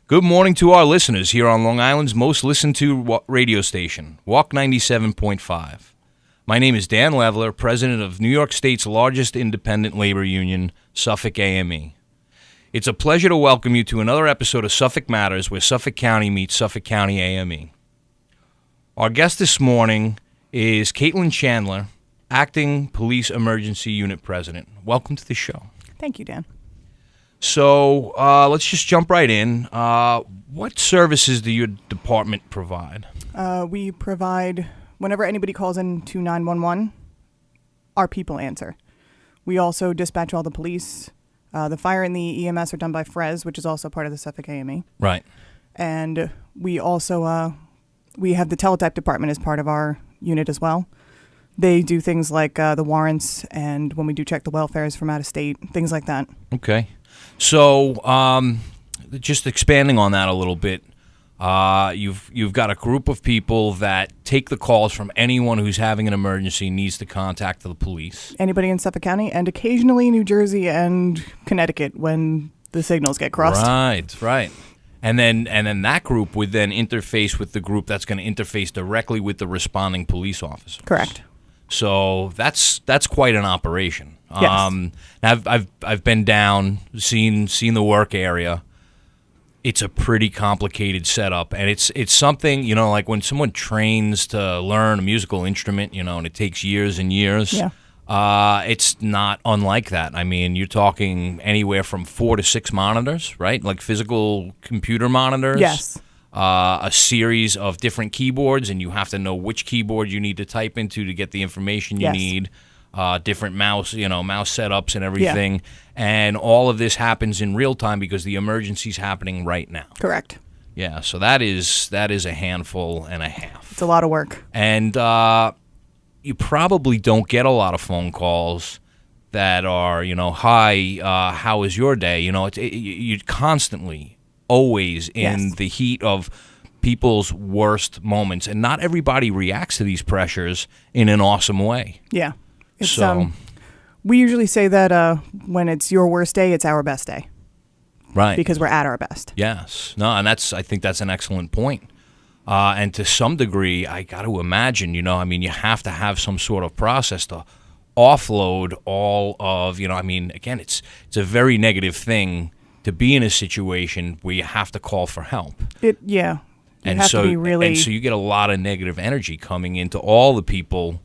Good morning to our listeners here on Long Island's most listened to radio station, Walk 97.5. My name is Dan Leveler, president of New York State's largest independent labor union, Suffolk AME. It's a pleasure to welcome you to another episode of Suffolk Matters, where Suffolk County meets Suffolk County AME. Our guest this morning is Caitlin Chandler, acting police emergency unit president. Welcome to the show. Thank you, Dan. So let's just jump right in. What services do your department provide? We provide, whenever anybody calls in to 911, our people answer. We also dispatch all the police. The fire and the EMS are done by FRES, which is also part of the Suffolk AME. Right. And we also we have the teletype department as part of our unit as well. They do things like the warrants, and when we do check the welfares from out of state, things like that. Okay. So just expanding on that a little bit, you've got a group of people that take the calls from anyone who's having an emergency, needs to contact the police. Anybody in Suffolk County, and occasionally New Jersey and Connecticut when the signals get crossed. Right. And then that group would then interface with the group that's going to interface directly with the responding police officers. Correct. So that's quite an operation. Yes. I've been down, seen the work area. It's a pretty complicated setup, and it's something, like when someone trains to learn a musical instrument, and it takes years and years. Yeah. It's not unlike that. I mean, you're talking anywhere from 4 to 6 monitors, right? Like physical computer monitors. Yes. A series of different keyboards, and you have to know which keyboard you need to type into to get the information you need. Different mouse setups and everything. Yeah. And all of this happens in real time because the emergency's happening right now. Correct. Yeah, so that is a handful and a half. It's a lot of work. And you probably don't get a lot of phone calls that are, hi, how is your day? You're constantly, always in the heat of people's worst moments. And not everybody reacts to these pressures in an awesome way. Yeah. We usually say that when it's your worst day, it's our best day. Right. Because we're at our best. Yes. No, and I think that's an excellent point. And to some degree, I got to imagine, you have to have some sort of process to offload all of, again, it's a very negative thing to be in a situation where you have to call for help. You have to be really... And so you get a lot of negative energy coming into all the people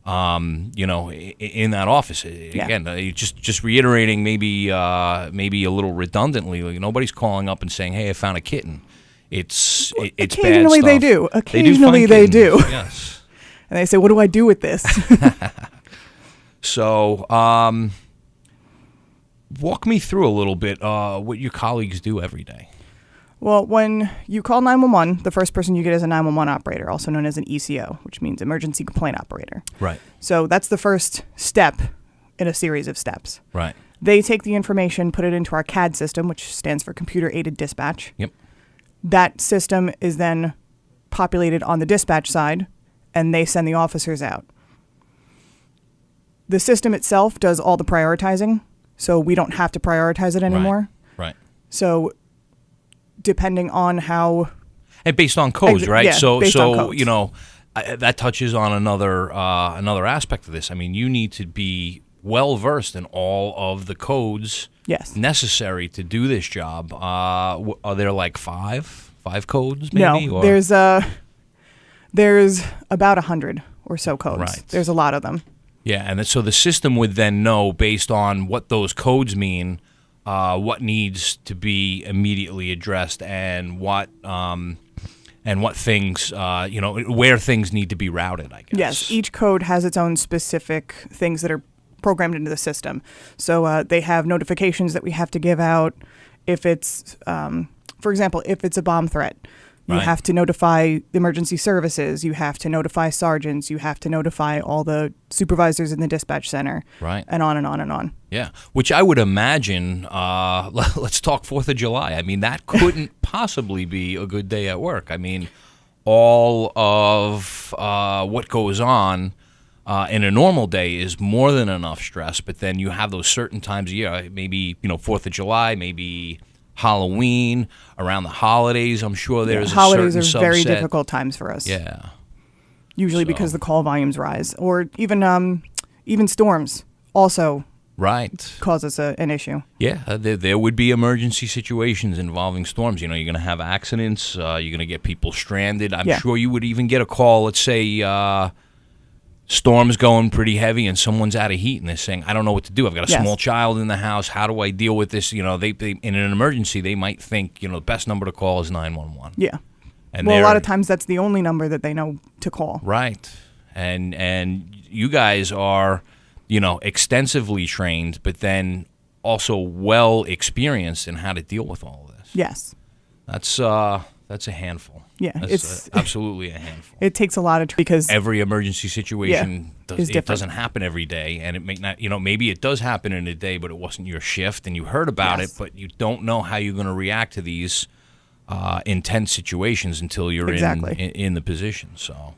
in that office. Again, just reiterating, maybe a little redundantly, like nobody's calling up and saying, "Hey, I found a kitten." It's occasionally bad stuff. they do. Occasionally they do. Yes. And they say, "What do I do with this?" So, walk me through a little bit what your colleagues do every day. Well, when you call 911, the first person you get is a 911 operator, also known as an ECO, which means emergency complaint operator. Right. So that's the first step in a series of steps. Right. They take the information, put it into our CAD system, which stands for Computer Aided Dispatch. Yep. That system is then populated on the dispatch side, and they send the officers out. The system itself does all the prioritizing, so we don't have to prioritize it anymore. Right. So depending on how... And based on codes, right? Yeah, based on codes. That touches on another aspect of this. I mean, you need to be well-versed in all of the codes necessary to do this job. Are there like five codes maybe? No, there's about 100 or so codes. Right. There's a lot of them. Yeah, and so the system would then know, based on what those codes mean, what needs to be immediately addressed and what things, where things need to be routed, I guess. Yes, each code has its own specific things that are programmed into the system. So they have notifications that we have to give out if it's, for example, if it's a bomb threat. You have to notify the emergency services. You have to notify sergeants. You have to notify all the supervisors in the dispatch center. Right. And on and on and on. Yeah, which I would imagine, let's talk 4th of July. I mean, that couldn't possibly be a good day at work. I mean, all of what goes on in a normal day is more than enough stress, but then you have those certain times of year, maybe, 4th of July, maybe Halloween, around the holidays. I'm sure there's holidays a are certain very subset. difficult times for us. Yeah. Usually because the call volumes rise, or even storms also Right. cause us an issue. Yeah, there would be emergency situations involving storms. You know, you're going to have accidents. You're going to get people stranded. I'm sure you would even get a call. Let's say storm's going pretty heavy and someone's out of heat and they're saying, "I don't know what to do. I've got a small child in the house. How do I deal with this?" You know, they in an emergency they might think, the best number to call is 911. Yeah. And well, a lot of times that's the only number that they know to call. Right. And you guys are, extensively trained, but then also well experienced in how to deal with all of this. Yes. That's a handful. Yeah, it's absolutely a handful. It takes a lot of because every emergency situation doesn't happen every day, and it may not. Maybe it does happen in a day, but it wasn't your shift, and you heard about it, but you don't know how you're going to react to these intense situations until you're in the position. So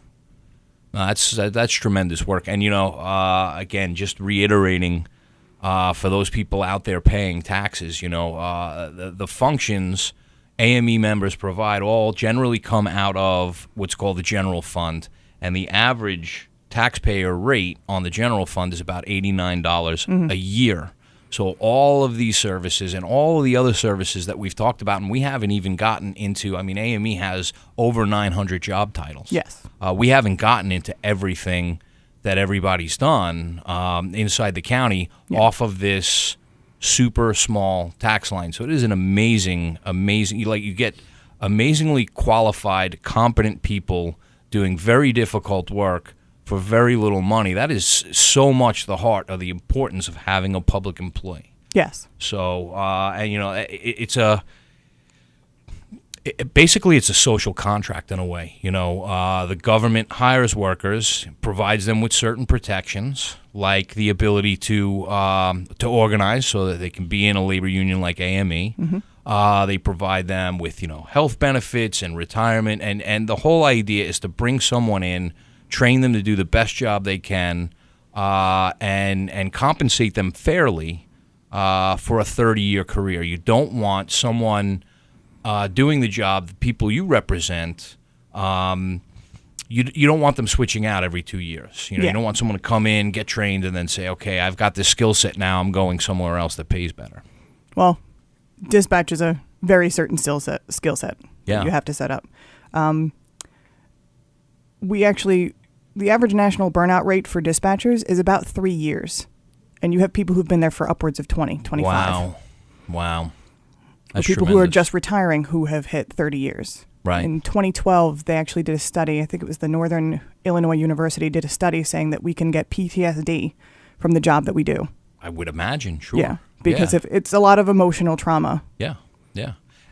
that's tremendous work. And again, just reiterating for those people out there paying taxes, the functions AME members provide all generally come out of what's called the general fund, and the average taxpayer rate on the general fund is about $89 a year. So all of these services and all of the other services that we've talked about, and we haven't even gotten into, AME has over 900 job titles. Yes. We haven't gotten into everything that everybody's done inside the county off of this super small tax line. So it is an amazing, you get amazingly qualified, competent people doing very difficult work for very little money. That is so much the heart of the importance of having a public employee. Yes. So, basically it's a social contract in a way. The government hires workers, provides them with certain protections, like the ability to organize so that they can be in a labor union like AME. They provide them with health benefits and retirement, and the whole idea is to bring someone in, train them to do the best job they can, and compensate them fairly for a 30-year career. You don't want someone doing the job, the people you represent, you don't want them switching out every 2 years. You don't want someone to come in, get trained, and then say, "Okay, I've got this skill set now. I'm going somewhere else that pays better." Well, dispatch is a very certain skill set that you have to set up. The average national burnout rate for dispatchers is about 3 years, and you have people who've been there for upwards of 20, 25. Wow. That's people who are just retiring who have hit 30 years. Right. In 2012, they actually did a study. I think it was the Northern Illinois University did a study saying that we can get PTSD from the job that we do. I would imagine, sure. Yeah, because if it's a lot of emotional trauma. Yeah.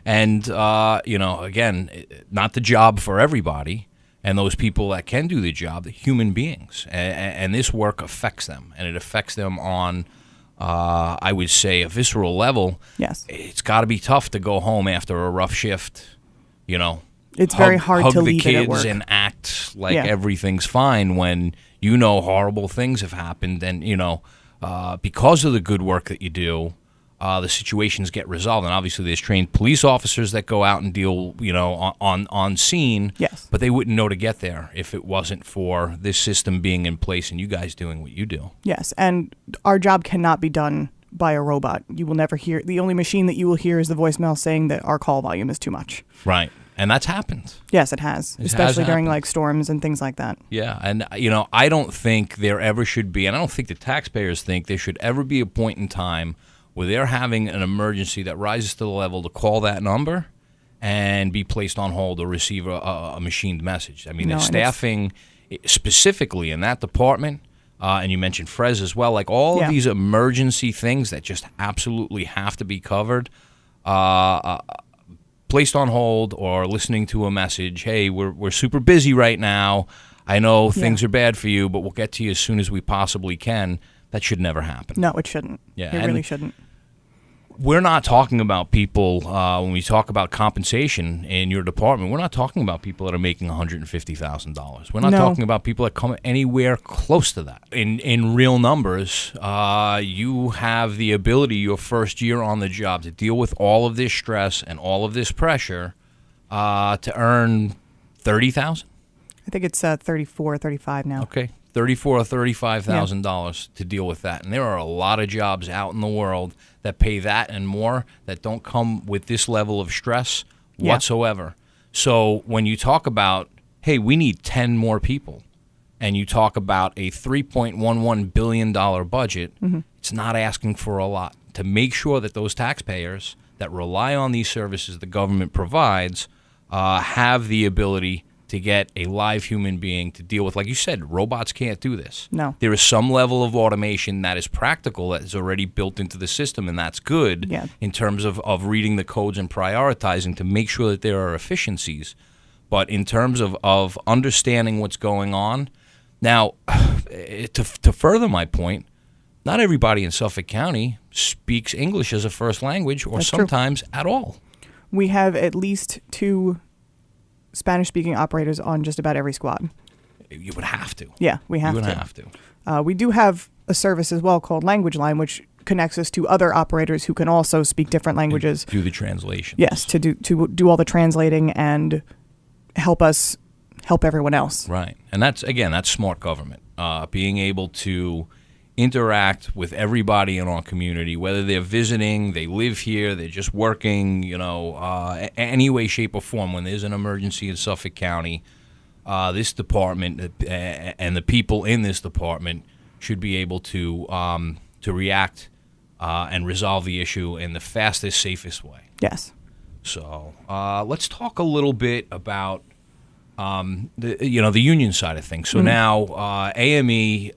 And, again, not the job for everybody. And those people that can do the job, the human beings. And this work affects them. And it affects them on, I would say, a visceral level. Yes. It's got to be tough to go home after a rough shift, It's very hard to leave it at work. Hug the kids and act like everything's fine when horrible things have happened. And, because of the good work that you do, the situations get resolved. And obviously there's trained police officers that go out and deal, on scene. Yes. But they wouldn't know to get there if it wasn't for this system being in place and you guys doing what you do. Yes. And our job cannot be done by a robot. You will never hear, the only machine that you will hear is the voicemail saying that our call volume is too much. Right. And that's happened. Yes, it has. Especially during like storms and things like that. Yeah. And, I don't think there ever should be, and I don't think the taxpayers think there should ever be a point in time where they're having an emergency that rises to the level to call that number and be placed on hold or receive a machined message. There's staffing specifically in that department, and you mentioned Frez as well, like all of these emergency things that just absolutely have to be covered, placed on hold or listening to a message, "Hey, we're super busy right now. I know things are bad for you, but we'll get to you as soon as we possibly can." That should never happen. No, it shouldn't. Yeah, it really shouldn't. we're not talking about people, when we talk about compensation in your department, we're not talking about people that are making $150,000. We're not No. talking about people that come anywhere close to that. In real numbers, you have the ability your first year on the job to deal with all of this stress and all of this pressure to earn $30,000. I think it's 34, 35 now. Okay, $34,000 or $35,000 to deal with that, and there are a lot of jobs out in the world that pay that and more that don't come with this level of stress whatsoever. So when you talk about, hey, we need 10 more people, and you talk about a $3.11 billion budget, it's not asking for a lot to make sure that those taxpayers that rely on these services the government provides have the ability to get a live human being to deal with. Like you said, robots can't do this. No. There is some level of automation that is practical, that is already built into the system, and that's good in terms of reading the codes and prioritizing to make sure that there are efficiencies. But in terms of understanding what's going on, now, to further my point, not everybody in Suffolk County speaks English as a first language, or That's sometimes true. at all. We have at least 2 Spanish-speaking operators on just about every squad. You would have to. Yeah, we have to. You would have to. We do have a service as well called Language Line, which connects us to other operators who can also speak different languages. Do the translation. Yes, to do all the translating and help us help everyone else. Right. And that's smart government. Being able to interact with everybody in our community, whether they're visiting, they live here, they're just working, any way, shape, or form. When there's an emergency in Suffolk County, this department and the people in this department should be able to react and resolve the issue in the fastest, safest way. Yes. So let's talk a little bit about the union side of things. So now AME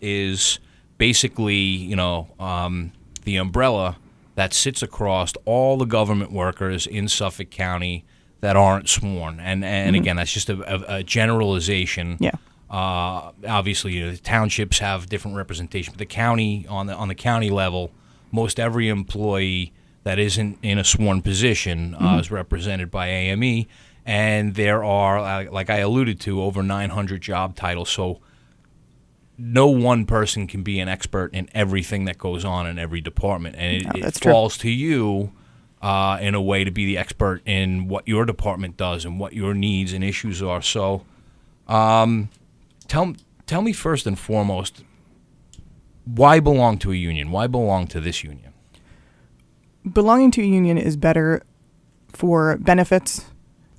is basically the umbrella that sits across all the government workers in Suffolk County that aren't sworn. And again, that's just a generalization. Yeah. Obviously, the townships have different representation, but the county on the county level, most every employee that isn't in a sworn position is represented by AME. And there are, like I alluded to, over 900 job titles. So no one person can be an expert in everything that goes on in every department. And it falls to you in a way to be the expert in what your department does and what your needs and issues are. So tell me first and foremost, why belong to a union? Why belong to this union? Belonging to a union is better for benefits.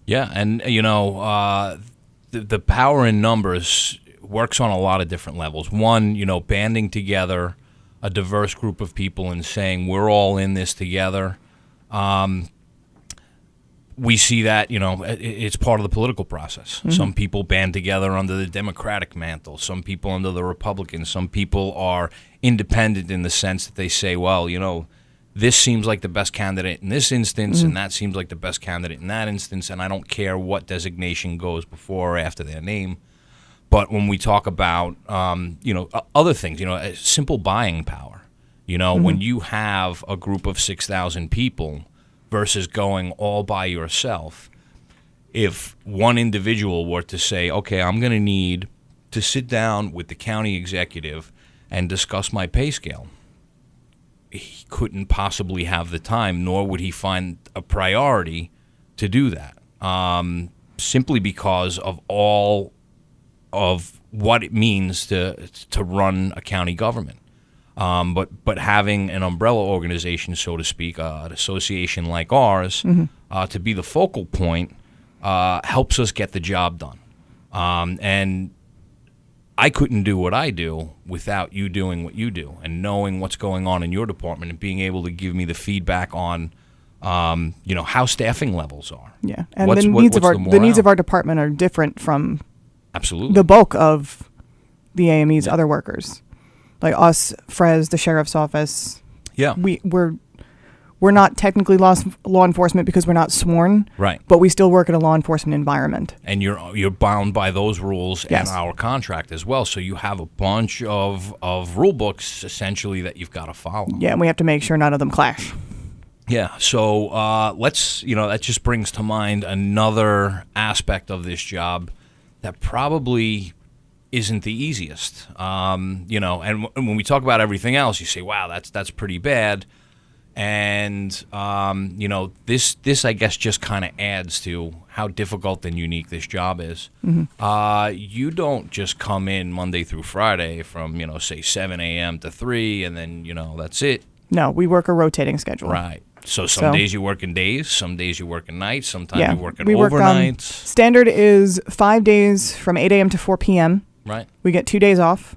Yeah, and the power in numbers works on a lot of different levels. One, banding together a diverse group of people and saying we're all in this together. We see that, it's part of the political process. Some people band together under the Democratic mantle, some people under the Republican, some people are independent in the sense that they say, well, this seems like the best candidate in this instance, and that seems like the best candidate in that instance, and I don't care what designation goes before or after their name. But when we talk about, other things, simple buying power, when you have a group of 6,000 people versus going all by yourself, if one individual were to say, okay, I'm going to need to sit down with the county executive and discuss my pay scale, he couldn't possibly have the time, nor would he find a priority to do that, simply because of all of what it means to run a county government. But having an umbrella organization, so to speak, an association like ours, to be the focal point helps us get the job done. And I couldn't do what I do without you doing what you do and knowing what's going on in your department and being able to give me the feedback on, how staffing levels are. Yeah, and the needs of our department are different from absolutely the bulk of the AME's other workers, like us, Frez, the sheriff's office. Yeah, we're we're not technically law enforcement because we're not sworn. Right. But we still work in a law enforcement environment. And you're bound by those rules Yes. and our contract as well. So you have a bunch of rule books essentially that you've got to follow. Yeah, and we have to make sure none of them clash. Yeah. So that just brings to mind another aspect of this job that probably isn't the easiest. And when we talk about everything else, you say, wow, that's pretty bad. And, this I guess just kind of adds to how difficult and unique this job is. Mm-hmm. You don't just come in Monday through Friday from, say 7 a.m. to 3 and then, that's it. No, we work a rotating schedule. Right. So some days you work in days, some days you work in nights, sometimes Yeah, you work in we overnights. Standard is 5 days from 8 a.m. to 4 p.m. Right. We get 2 days off.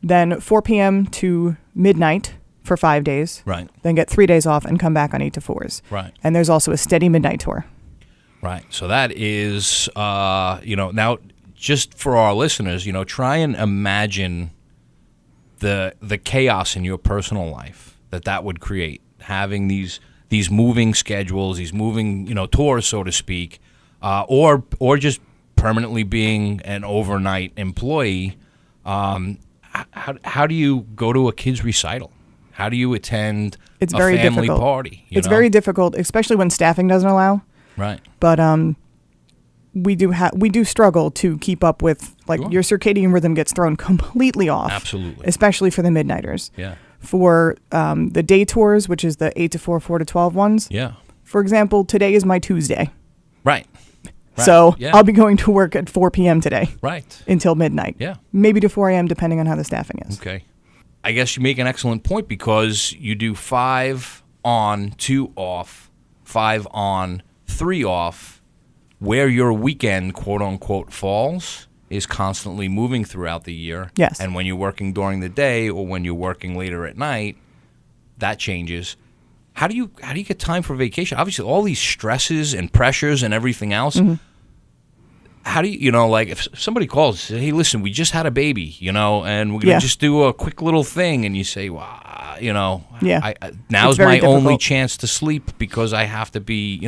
Then 4 p.m. to midnight for 5 days. Right. Then get 3 days off and come back on 8 to 4s. Right. And there's also a steady midnight tour. Right. So that is, now just for our listeners, try and imagine the chaos in your personal life that would create, having these moving schedules, these moving, tours, so to speak, or just permanently being an overnight employee. How do you go to a kid's recital? How do you attend a family party? It's very difficult, especially when staffing doesn't allow. Right. But we do struggle to keep up with, Sure. your circadian rhythm gets thrown completely off. Absolutely. Especially for the midnighters. Yeah. For the day tours, which is the 8 to 4, 4 to 12 ones. Yeah. For example, today is my Tuesday. Right. So Yeah. I'll be going to work at 4 p.m. today. Right. Until midnight. Yeah. Maybe to 4 a.m. depending on how the staffing is. Okay. I guess you make an excellent point because you do 5 on, 2 off, 5 on, 3 off. Where your weekend, quote unquote, falls is constantly moving throughout the year. Yes. And when you're working during the day or when you're working later at night, that changes. How do you get time for vacation? Obviously, all these stresses and pressures and everything else. Mm-hmm. How do you, if somebody calls, say, hey, listen, we just had a baby, and we're going to Yeah. just do a quick little thing, and you say, well, Yeah. now's It's very my only difficult. chance to sleep because I have to be,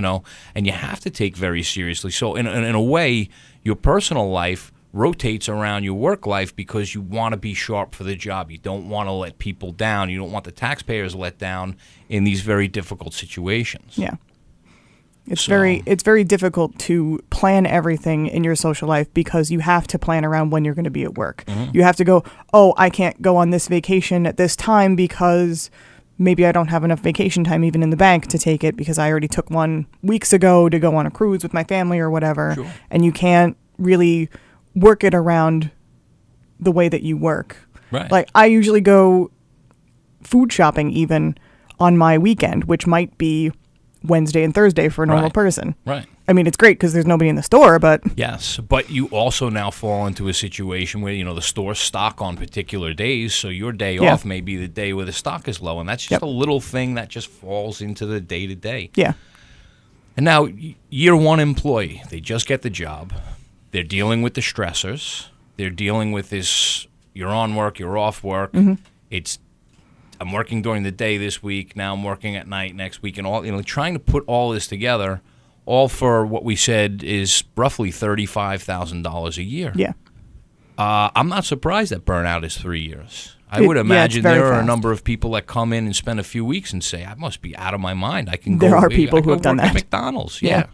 and you have to take very seriously. So in a way, your personal life rotates around your work life because you want to be sharp for the job. You don't want to let people down. You don't want the taxpayers let down in these very difficult situations. Yeah. It's So- very difficult to plan everything in your social life because you have to plan around when you're going to be at work. Mm-hmm. You have to go, oh, I can't go on this vacation at this time because maybe I don't have enough vacation time even in the bank to take it because I already took one weeks ago to go on a cruise with my family or whatever. Sure. And you can't really work it around the way that you work. Right. Like I usually go food shopping even on my weekend, which might be Wednesday and Thursday for a normal Right. person. Right. I mean, it's great because there's nobody in the store, but Yes, but you also now fall into a situation where, the stores stock on particular days, so your day Yeah. off may be the day where the stock is low, and that's just Yep. a little thing that just falls into the day-to-day. yeah, And now, year one employee, they just get the job. They're dealing with the stressors. They're dealing with this, you're on work, you're off work. Mm-hmm. It's, I'm working during the day this week, now I'm working at night next week, and all, trying to put all this together, all for what we said is roughly $35,000 a year. yeah. I'm not surprised that burnout is 3 years. I It- would yeah, it's imagine very there are a fast. number of people that come in and spend a few weeks and say, I must be out of my mind. I can There go. are I people can who have go done work at that. McDonald's. Yeah.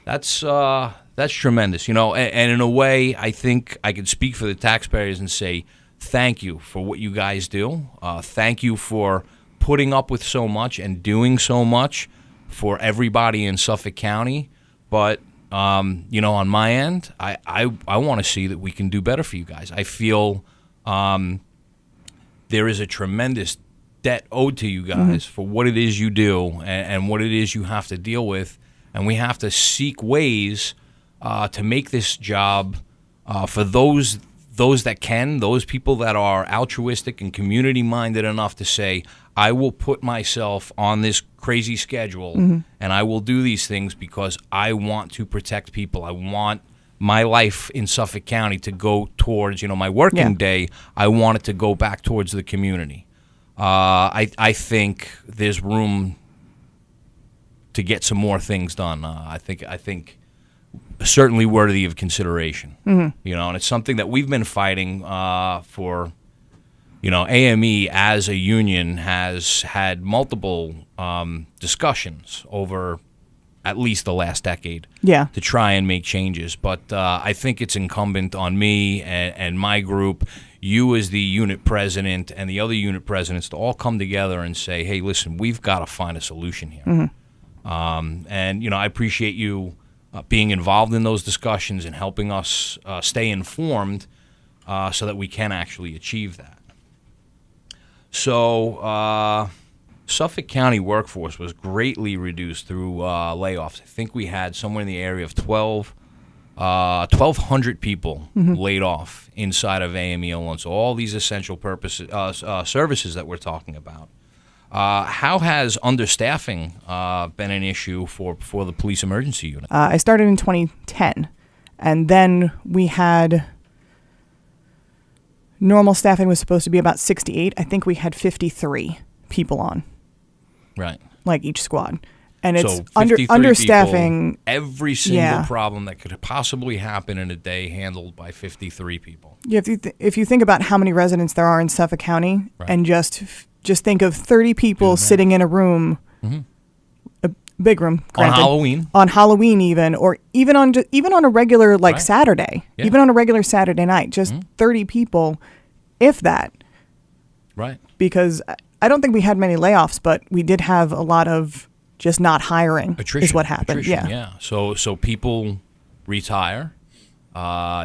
Yeah. That's tremendous. And in a way, I think I could speak for the taxpayers and say, thank you for what you guys do. Thank you for putting up with so much and doing so much for everybody in Suffolk County. But, on my end, I want to see that we can do better for you guys. I feel there is a tremendous debt owed to you guys for what it is you do and what it is you have to deal with. And we have to seek ways to make this job for those that can, those people that are altruistic and community-minded enough to say, I will put myself on this crazy schedule and I will do these things because I want to protect people. I want my life in Suffolk County to go towards, my working day. I want it to go back towards the community. I think there's room to get some more things done. I think certainly worthy of consideration. You know, and it's something that we've been fighting for. You know, AME as a union has had multiple discussions over at least the last decade to try and make changes. But I think it's incumbent on me and my group, you as the unit president and the other unit presidents, to all come together and say, hey, listen, we've got to find a solution here. And, you know, I appreciate you being involved in those discussions and helping us stay informed so that we can actually achieve that. So Suffolk County workforce was greatly reduced through layoffs. I think we had somewhere in the area of 1,200 people laid off inside of AME alone. So all these essential purposes, services that we're talking about. How has understaffing been an issue for the police emergency unit? I started in 2010, and then we had normal staffing was supposed to be about 68. I think we had 53 people on. Right. Like each squad. And it's so understaffing. People, every single problem that could possibly happen in a day handled by 53 people. Yeah, if you think about how many residents there are in Suffolk County, and just think of 30 people sitting in a room, a big room, granted, on Halloween even, or even on a regular Saturday, even on a regular Saturday night, just 30 people, if that. Right. Because I don't think we had many layoffs, but we did have a lot of just not hiring. Attrition is what happened. Yeah. So people retire.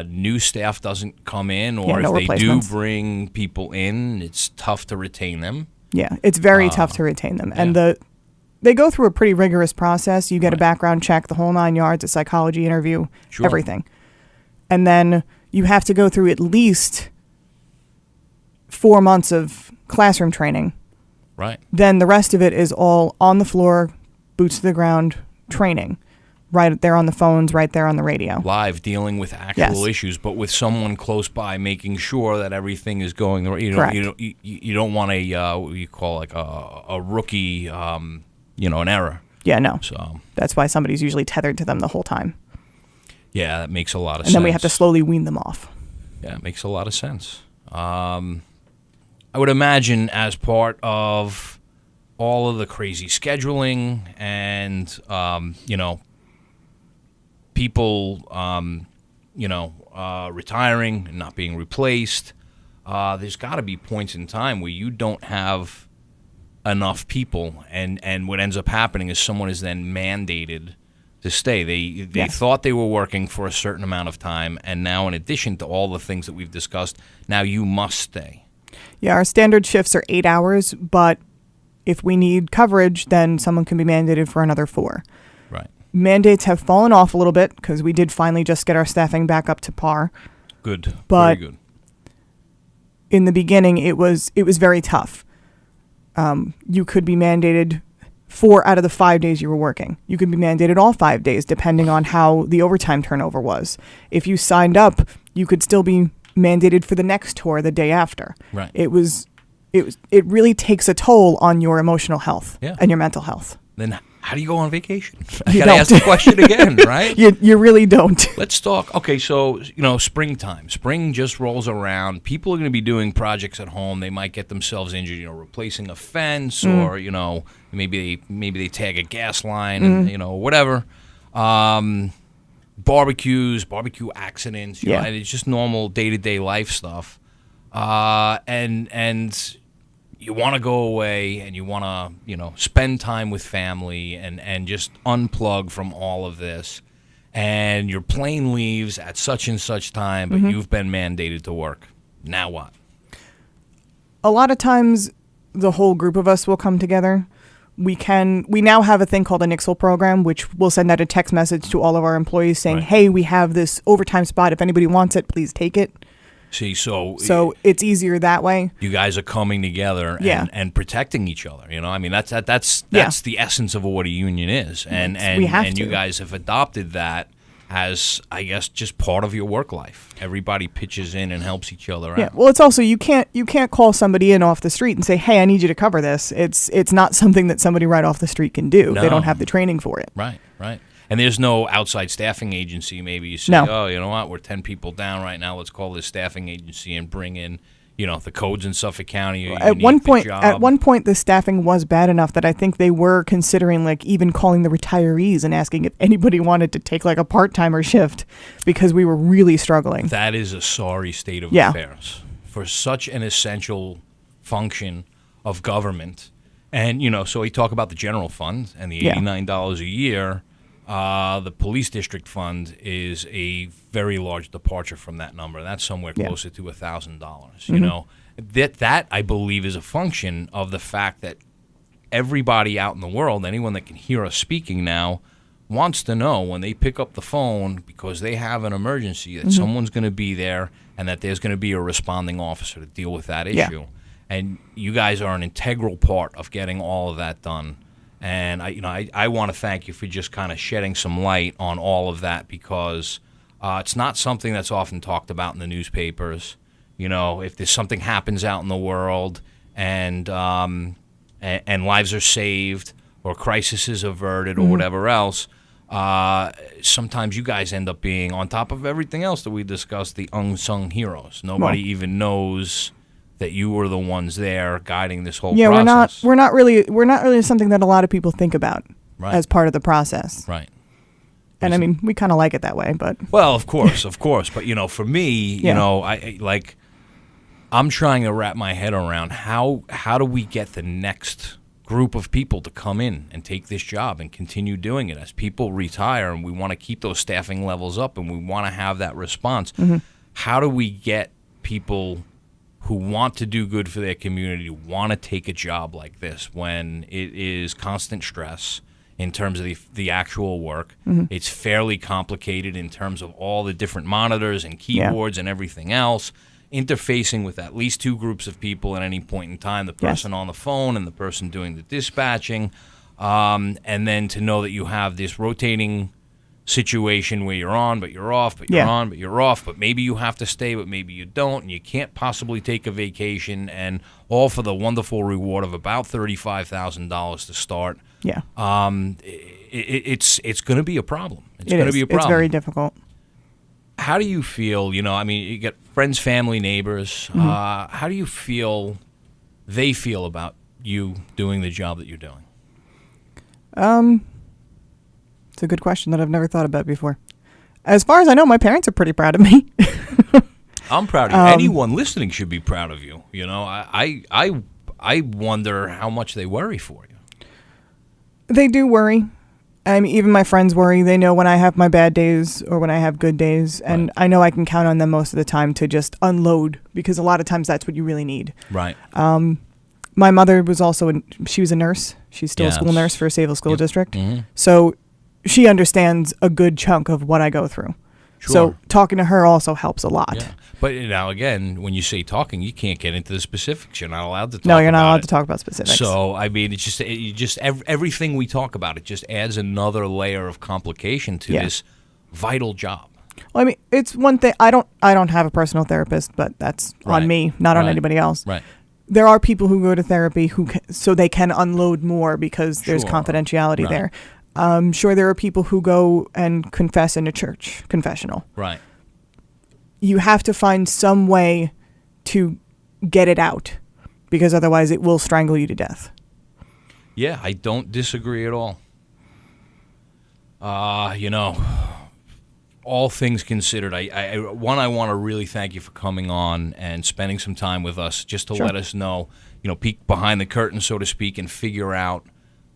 New staff doesn't come in, or if they do bring people in, it's tough to retain them. Yeah, it's very tough to retain them. And they go through a pretty rigorous process. You get a background check, the whole 9 yards, a psychology interview, everything. And then you have to go through at least 4 months of classroom training. Right. Then the rest of it is all on the floor, boots to the ground training. Right there on the phones, right there on the radio. Live, dealing with actual issues, but with someone close by, making sure that everything is going. Correct. You don't want what you call like a rookie, an error. Yeah, no. So that's why somebody's usually tethered to them the whole time. Yeah, that makes a lot of sense. And then we have to slowly wean them off. Yeah, it makes a lot of sense. I would imagine as part of all of the crazy scheduling and people, retiring and not being replaced, there's got to be points in time where you don't have enough people, and what ends up happening is someone is then mandated to stay. They thought they were working for a certain amount of time, and now in addition to all the things that we've discussed, now you must stay. Yeah, our standard shifts are 8 hours, but if we need coverage, then someone can be mandated for another 4. Right. Mandates have fallen off a little bit because we did finally just get our staffing back up to par. Good. But very good. In the beginning, it was very tough. You could be mandated 4 out of the 5 days you were working. You could be mandated all 5 days, depending on how the overtime turnover was. If you signed up, you could still be mandated for the next tour the day after. Right. It really takes a toll on your emotional health and your mental health. Then how do you go on vacation? I got to ask the question again, right? You really don't. Let's talk. Okay, so, springtime. Spring just rolls around. People are going to be doing projects at home. They might get themselves injured, replacing a fence or, maybe they tag a gas line and, whatever. Barbecue accidents, and it's just normal day-to-day life stuff. And you want to go away and you want to, spend time with family and just unplug from all of this. And your plane leaves at such and such time, but you've been mandated to work. Now what? A lot of times the whole group of us will come together. We now have a thing called a Nixle program, which will send out a text message to all of our employees saying, hey, we have this overtime spot. If anybody wants it, please take it. See, so it's easier that way. You guys are coming together and protecting each other. That's the essence of what a union is. And you guys have adopted that as, I guess, just part of your work life. Everybody pitches in and helps each other out. Yeah. Well, it's also you can't call somebody in off the street and say, "Hey, I need you to cover this." It's not something that somebody right off the street can do. No. They don't have the training for it. Right. And there's no outside staffing agency. Maybe you say, No. "Oh, you know what? We're 10 people down right now. Let's call this staffing agency and bring in, the codes in Suffolk County." At one point, the staffing was bad enough that I think they were considering like even calling the retirees and asking if anybody wanted to take like a part-timer shift because we were really struggling. That is a sorry state of Yeah. affairs for such an essential function of government. And, so we talk about the general fund and the Yeah. $89 a year. The police district fund is a very large departure from that number. That's somewhere Yeah. closer to $1,000. You know, that I believe is a function of the fact that everybody out in the world, anyone that can hear us speaking now, wants to know when they pick up the phone because they have an emergency that someone's going to be there and that there's going to be a responding officer to deal with that issue. Yeah. And you guys are an integral part of getting all of that done. And I want to thank you for just kind of shedding some light on all of that because it's not something that's often talked about in the newspapers. If there's something happens out in the world and lives are saved or crisis is averted or whatever else, sometimes you guys end up being, on top of everything else that we discussed, the unsung heroes. Nobody even knows that you were the ones there guiding this whole process. We're not really something that a lot of people think about as part of the process. Right. And I mean, we kind of like it that way, but well, of course. But for me, I'm trying to wrap my head around how do we get the next group of people to come in and take this job and continue doing it as people retire, and we want to keep those staffing levels up and we want to have that response. How do we get people who want to do good for their community, want to take a job like this when it is constant stress in terms of the actual work? It's fairly complicated in terms of all the different monitors and keyboards and everything else, interfacing with at least two groups of people at any point in time, the person on the phone and the person doing the dispatching, and then to know that you have this rotating situation where you're on, but you're off, but you're on, but you're off, but maybe you have to stay, but maybe you don't, and you can't possibly take a vacation, and all for the wonderful reward of about $35,000 to start. yeah, It's going to be a problem. It's going to be a problem. It's very difficult. How do you feel? You get friends, family, neighbors. How do you feel they feel about you doing the job that you're doing? It's a good question that I've never thought about before. As far as I know, my parents are pretty proud of me. I'm proud of you. Anyone listening should be proud of you. I wonder how much they worry for you. They do worry. I mean, even my friends worry. They know when I have my bad days or when I have good days, and I know I can count on them most of the time to just unload because a lot of times that's what you really need. Right. My mother was also she was a nurse. She's still a school nurse for a Suffolk School District. So she understands a good chunk of what I go through. Sure. So talking to her also helps a lot. Yeah. But now again, when you say talking, you can't get into the specifics. You're not allowed to talk. No, you're not about allowed it. to talk about specifics. So I mean, it's just everything we talk about. It just adds another layer of complication to this vital job. Well, I mean, it's one thing. I don't have a personal therapist, but that's on me, not on anybody else. Right. There are people who go to therapy so they can unload more because there's confidentiality there. I'm sure there are people who go and confess in a church confessional. Right. You have to find some way to get it out because otherwise it will strangle you to death. Yeah, I don't disagree at all. All things considered, I want to really thank you for coming on and spending some time with us just to let us know, peek behind the curtain, so to speak, and figure out,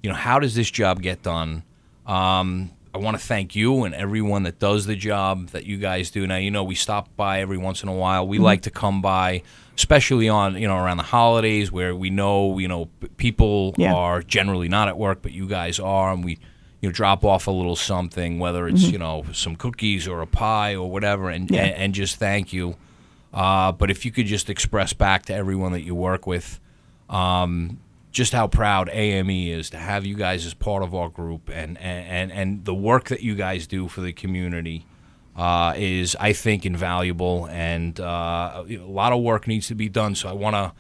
how does this job get done? I want to thank you and everyone that does the job that you guys do. Now, we stop by every once in a while. We like to come by, especially on, around the holidays where we know, people are generally not at work, but you guys are, and we, drop off a little something, whether it's, some cookies or a pie or whatever, and just thank you. But if you could just express back to everyone that you work with, just how proud AME is to have you guys as part of our group, and the work that you guys do for the community is, I think, invaluable, and a lot of work needs to be done. So I want to,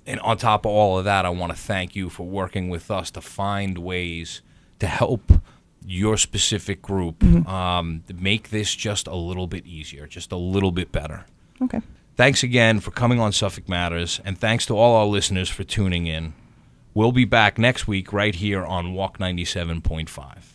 and on top of all of that, I want to thank you for working with us to find ways to help your specific group make this just a little bit easier, just a little bit better. Okay. Thanks again for coming on Suffolk Matters, and thanks to all our listeners for tuning in. We'll be back next week right here on Walk 97.5.